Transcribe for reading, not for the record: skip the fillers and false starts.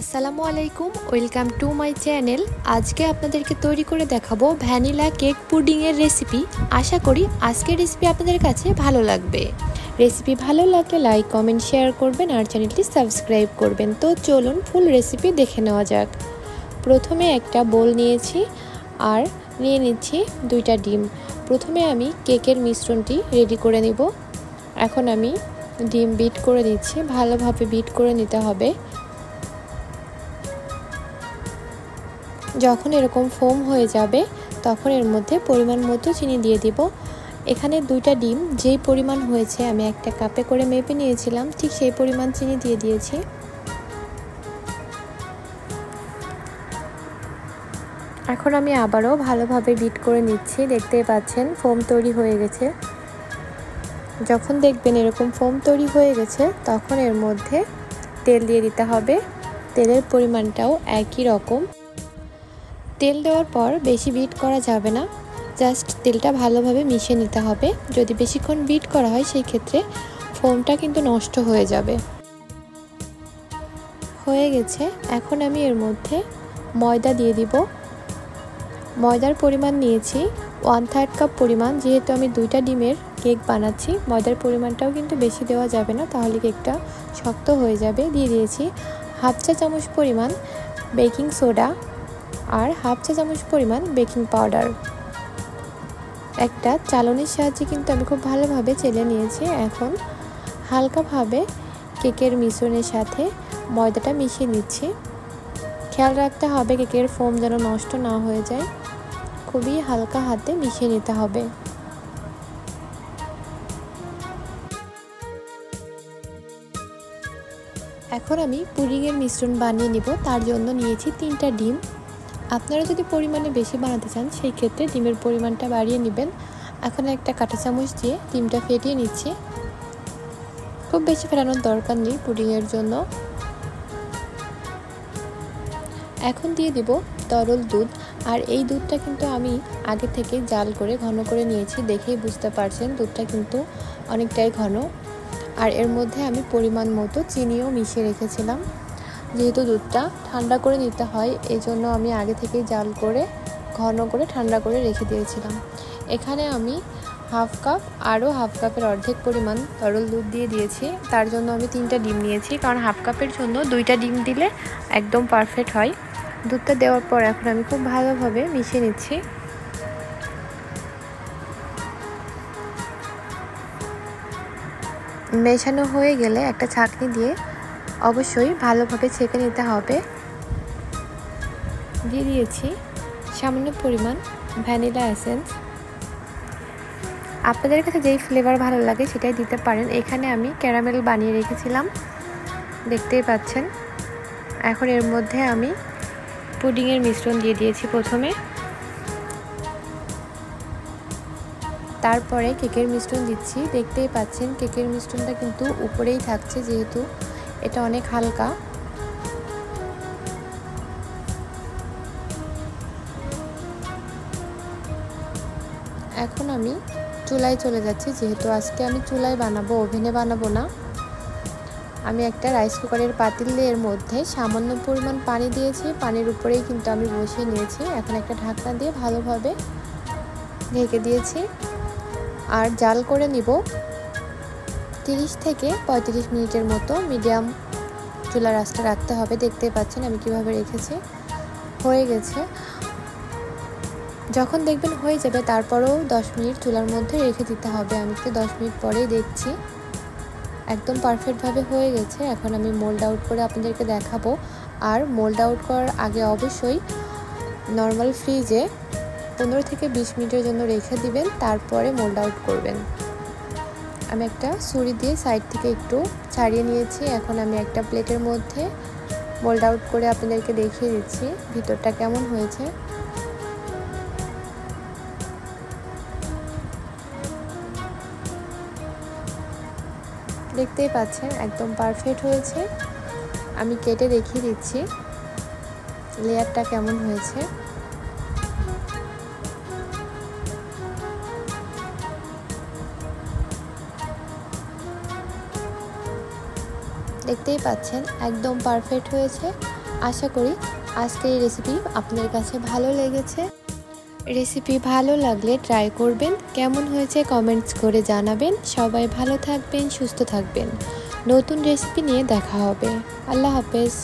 আসসালামু আলাইকুম, welcome to my channel. আজকে আপনাদেরকে তৈরি করে দেখাবো ভ্যানিলা কেক পুডিংয়ের রেসিপি। আশা করি আজকের রেসিপি আপনাদের কাছে ভালো লাগবে। রেসিপি ভালো লাগলে লাইক, কমেন্ট, শেয়ার করবেন আর চ্যানেলটি সাবস্ক্রাইব করবেন। তো চলুন ফুল রেসিপি দেখে নেওয়া যাক। প্রথমে একটা বোল নিয়েছি আর নিয়ে নিচ্ছি 2টা ডিম। প্রথমে আমি কেকের মিশ্রণটি রেডি করে নিব। এখন আমি ডিম বিট করে দিচ্ছি, ভালোভাবে বিট করে নিতে হবে। যখন এরকম ফোম হয়ে যাবে তখন এর মধ্যে পরিমাণ মতো চিনি দিয়ে দিব। এখানে 2টা ডিম যেই পরিমাণ হয়েছে আমি একটা কাপে করে মেপে নিয়েছিলাম, ঠিক সেই পরিমাণ চিনি দিয়ে দিয়েছি। এখন আমি আবারও ভালোভাবে বিট করে নিচ্ছি। দেখতেই পাচ্ছেন ফোম তৈরি হয়ে গেছে। যখন দেখবেন এরকম ফোম তৈরি হয়ে গেছে তখন এর মধ্যে তেল দিয়ে দিতে হবে। তেলের পরিমাণটাও একই রকম। তেল দেওয়ার পর বেশি বিট করা যাবে না, জাস্ট তেলটা ভালোভাবে মিশিয়ে নিতে হবে। যদি বেশিক্ষণ বিট করা হয় সেই ক্ষেত্রে ফোমটা কিন্তু নষ্ট হয়ে যাবে। হয়ে গেছে। এখন আমি এর মধ্যে ময়দা দিয়ে দিব। ময়দার পরিমাণ নিয়েছি 1/3 কাপ পরিমাণ। যেহেতু আমি 2টা ডিমের কেক বানাচ্ছি, ময়দার পরিমাণটাও কিন্তু বেশি দেওয়া যাবে না, তাহলে কেকটা শক্ত হয়ে যাবে। দিয়ে দিয়েছি 1/2 চা চামচ পরিমাণ বেকিং সোডা আর 1/2 চা চামচ পরিমাণ বেকিং পাউডার। একটা চালনির সাহায্যে কিন্তু আমি খুব ভালোভাবে চেলে নিয়েছি। এখন হালকাভাবে কেকের মিশ্রণের সাথে ময়দাটা মিশিয়ে নিচ্ছি। খেয়াল রাখতে হবে কেকের ফোম যেন নষ্ট না হয়ে যায়। খুবই হালকা হাতে মিশিয়ে নিতে হবে। এখন আমি পুডিংয়ের মিশ্রণ বানিয়ে নিব। তার জন্য নিয়েছি 3টা ডিম। আপনারা যদি পরিমাণে বেশি বানাতে চান সেই ক্ষেত্রে ডিমের পরিমাণটা বাড়িয়ে নেবেন। এখন একটা কাঁটা চামচ দিয়ে ডিমটা ফেটিয়ে নিচ্ছি। খুব বেশি ফেটানোর দরকার নেই পুডিংয়ের জন্য। এখন দিয়ে দিব তরল দুধ। আর এই দুধটা কিন্তু আমি আগে থেকে জাল করে ঘন করে নিয়েছি, দেখেই বুঝতে পারছেন দুধটা কিন্তু অনেকটাই ঘন। আর এর মধ্যে আমি পরিমাণ মতো চিনিও মিশিয়ে রেখেছিলাম। যেহেতু দুধটা ঠান্ডা করে নিতে হয়, এই জন্য আমি আগে থেকেই জাল করে ঘন করে ঠান্ডা করে রেখে দিয়েছিলাম। এখানে আমি 1/2 কাপ আরও 1/2 কাপের অর্ধেক পরিমাণ তরল দুধ দিয়ে দিয়েছি। তার জন্য আমি 3টা ডিম নিয়েছি, কারণ 1/2 কাপের জন্য 2টা ডিম দিলে একদম পারফেক্ট হয়। দুধটা দেওয়ার পর এখন আমি খুব ভালোভাবে মিশিয়ে নিচ্ছি। মেশানো হয়ে গেলে একটা ছাঁকনি দিয়ে অবশ্যই ভালোভাবে ছেঁকে নিতে হবে। দিয়ে দিয়েছি সামান্য পরিমাণ ভ্যানিলা এসেন্স। আপনাদের কাছে যেই ফ্লেভার ভালো লাগে সেটাই দিতে পারেন। এখানে আমি ক্যারামেল বানিয়ে রেখেছিলাম, দেখতেই পাচ্ছেন। এখন এর মধ্যে আমি পুডিংয়ের মিশ্রণ দিয়ে দিয়েছি প্রথমে, তারপরে কেকের মিশ্রণ দিচ্ছি। দেখতেই পাচ্ছেন কেকের মিশ্রণটা কিন্তু উপরেই থাকছে, যেহেতু এটা অনেক হালকা। এখন আমি চুলায় চলে যাচ্ছি, যেহেতু আজকে আমি চুলায় বানাবো, ওভেনে বানাবো না। আমি একটা রাইস কুকারের পাতিলের মধ্যে সামান্য পরিমাণ পানি দিয়েছি, পানির উপরেই কিন্তু আমি বসিয়ে নিয়েছি। এখন একটা ঢাকনা দিয়ে ভালোভাবে ঢেকে দিয়েছি আর জাল করে নিব 30 থেকে 35 মিনিটের মতো। মিডিয়াম চুলার আঁচটা রাখতে হবে। দেখতে পাচ্ছেন আমি কিভাবে রেখেছি। হয়ে গেছে। যখন দেখবেন হয়ে যাবে তারপরেও 10 মিনিট চুলার মধ্যে রেখে দিতে হবে। আমি তো 10 মিনিট পরেই দেখছি একদম পারফেক্টভাবে হয়ে গেছে। এখন আমি মোল্ড আউট করে আপনাদেরকে দেখাবো। আর মোল্ড আউট করার আগে অবশ্যই নর্মাল ফ্রিজে 15 থেকে 20 মিনিটের জন্য রেখে দিবেন, তারপরে মোল্ড আউট করবেন। আমি একটা ছুরি দিয়ে সাইড থেকে একটু ছাড়িয়ে নিয়েছি। এখন আমি একটা প্লেটের মধ্যে মোল্ড আউট করে আপনাদেরকে দেখিয়ে দিচ্ছি ভিতরটা কেমন হয়েছে। দেখতেই পাচ্ছেন একদম পারফেক্ট হয়েছে। আমি কেটে দেখিয়ে দিচ্ছি লেয়ারটা কেমন হয়েছে। দেখতেই পাচ্ছেন একদম পারফেক্ট হয়েছে। আশা করি আজকের এই রেসিপি আপনার কাছে ভালো লেগেছে। রেসিপি ভালো লাগলে ট্রাই করবেন, কেমন হয়েছে কমেন্টস করে জানাবেন। সবাই ভালো থাকবেন, সুস্থ থাকবেন। নতুন রেসিপি নিয়ে দেখা হবে। আল্লাহ হাফেজ।